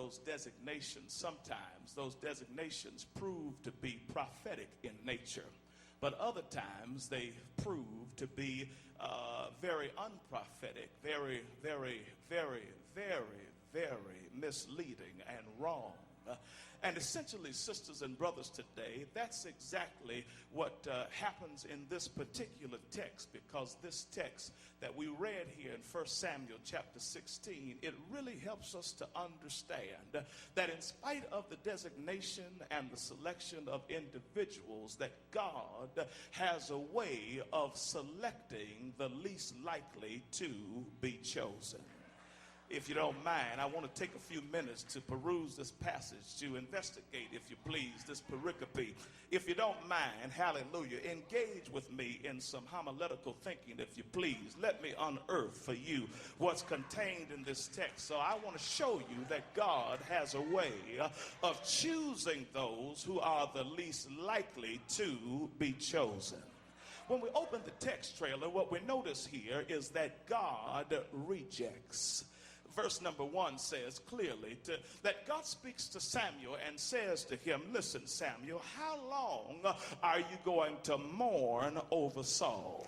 those designations, sometimes those designations prove to be prophetic in nature, but other times they prove to be very unprophetic, very, very, very, very, very misleading and wrong. And essentially, sisters and brothers, today, that's exactly what happens in this particular text, because this text that we read here in 1 Samuel chapter 16, it really helps us to understand that in spite of the designation and the selection of individuals, that God has a way of selecting the least likely to be chosen. If you don't mind, I want to take a few minutes to peruse this passage, to investigate, if you please, this pericope. If you don't mind, hallelujah, engage with me in some homiletical thinking, if you please. Let me unearth for you what's contained in this text. So I want to show you that God has a way of choosing those who are the least likely to be chosen. When we open the text trailer, what we notice here is that God rejects. Verse number 1 says clearly that God speaks to Samuel and says to him, listen, Samuel, how long are you going to mourn over Saul?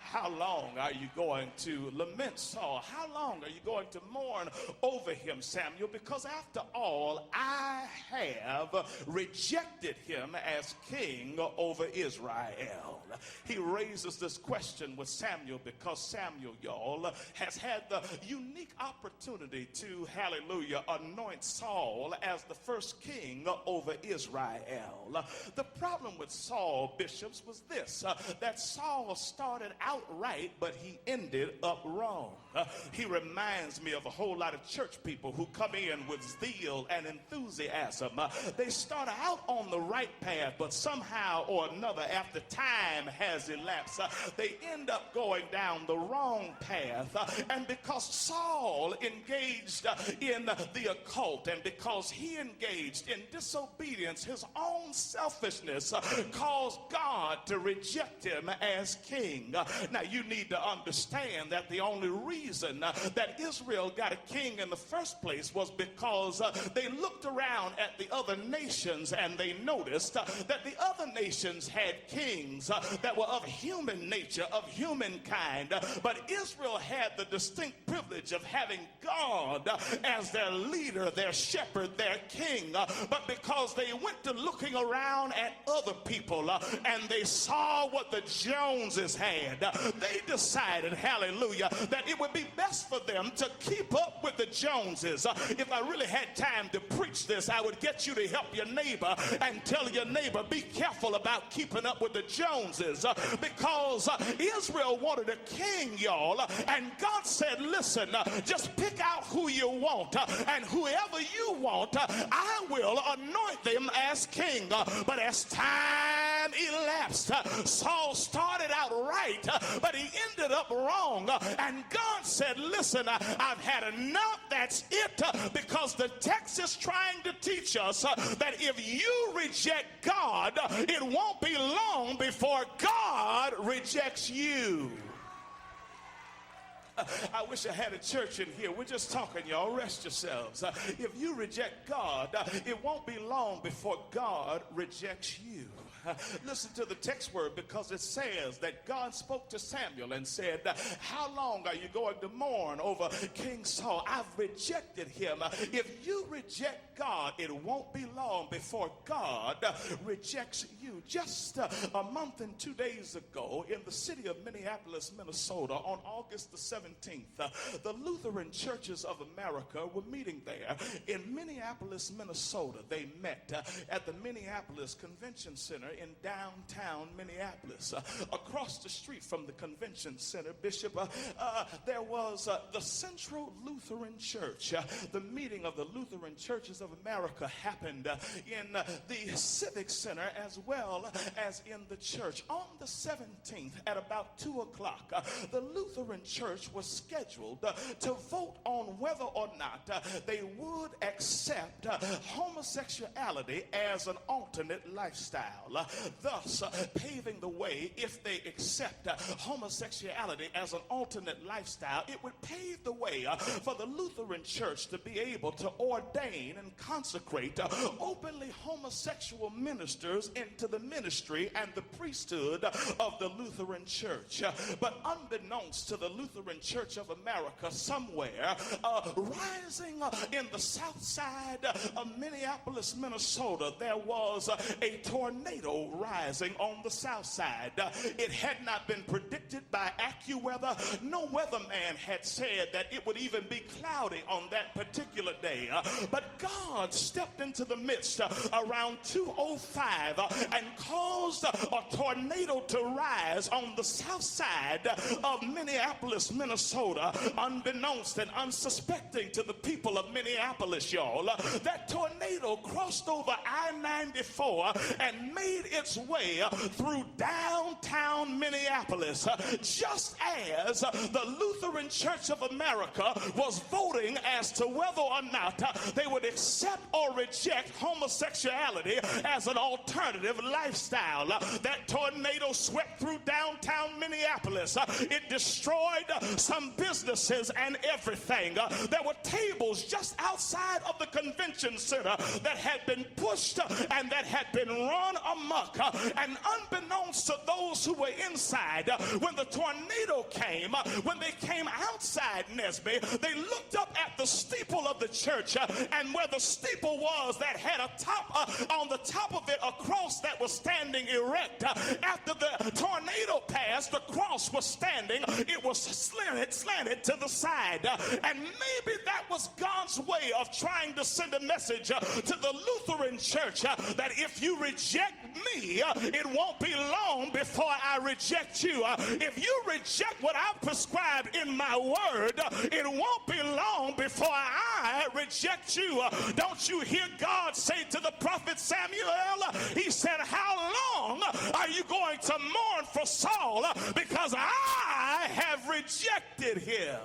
How long are you going to lament Saul? How long are you going to mourn over him, Samuel? Because after all, I have rejected him as king over Israel. He raises this question with Samuel because Samuel, y'all, has had the unique opportunity to, hallelujah, anoint Saul as the first king over Israel. The problem with Saul, bishops, was this, that Saul started out right, but he ended up wrong. He reminds me of a whole lot of church people who come in with zeal and enthusiasm. They start out on the right path, but somehow or another, after time has elapsed, they end up going down the wrong path. And because Saul engaged in the occult, and because he engaged in disobedience, his own selfishness caused God to reject him as king. Now, you need to understand that the only reason that Israel got a king in the first place was because they looked around at the other nations and they noticed that the other nations had kings that were of human nature, of humankind, but Israel had the distinct privilege of having God as their leader, their shepherd, their king. But because they went to looking around at other people and they saw what the Joneses had, they decided, hallelujah, that it would be best for them to keep up with the Joneses. If I really had time to preach this, I would get you to help your neighbor and tell your neighbor, be careful about keeping up with the Joneses, because Israel wanted a king, y'all, and God said, listen, just pick out who you want, and whoever you want, I will anoint them as king. But as time elapsed, Saul started out right, but he ended up wrong. And God said, listen, I've had enough. That's it. Because the text is trying to teach us that if you reject God, it won't be long before God rejects you. I wish I had a church in here. We're just talking, y'all. Rest yourselves. If you reject God, it won't be long before God rejects you. Listen to the text word, because it says that God spoke to Samuel and said, how long are you going to mourn over King Saul? I've rejected him. If you reject God, it won't be long before God rejects you. Just a month and 2 days ago, in the city of Minneapolis, Minnesota, on August the 17th, the Lutheran Churches of America were meeting there in Minneapolis, Minnesota. They met at the Minneapolis Convention Center in downtown Minneapolis. Across the street from the convention center, Bishop, there was the Central Lutheran Church. The meeting of the Lutheran Churches of America happened in the Civic Center as well as in the church. On the 17th at about 2 o'clock, the Lutheran Church was scheduled to vote on whether or not they would accept homosexuality as an alternate lifestyle. thus paving the way. If they accept homosexuality as an alternate lifestyle, it would pave the way for the Lutheran Church to be able to ordain and consecrate openly homosexual ministers into the ministry and the priesthood of the Lutheran Church. But unbeknownst to the Lutheran Church of America, somewhere rising in the south side of Minneapolis, Minnesota, there was a tornado rising on the south side. It had not been predicted by AccuWeather. No weatherman had said that it would even be cloudy on that particular day. But God stepped into the midst around 2:05 and caused a tornado to rise on the south side of Minneapolis, Minnesota, unbeknownst and unsuspecting to the people of Minneapolis, y'all. That tornado crossed over I-94 and made its way through downtown Minneapolis, just as the Lutheran Church of America was voting as to whether or not they would accept or reject homosexuality as an alternative lifestyle. That tornado swept through downtown Minneapolis. It destroyed some businesses and everything. There were tables just outside of the convention center that had been pushed and that had been run amok. And unbeknownst to those who were inside, when the tornado came, when they came outside Nesby, they looked up at the steeple of the church, and where the steeple was, that had a top on the top of it, a cross that was standing erect. After the tornado passed, the cross was standing. It was slanted to the side. And maybe that was God's way of trying to send a message to the Lutheran Church that if you reject me, it won't be long before I reject you. If you reject what I've prescribed in my word, it won't be long before I reject you. Don't you hear God say to the prophet Samuel? He said, how long are you going to mourn for Saul? Because I have rejected him.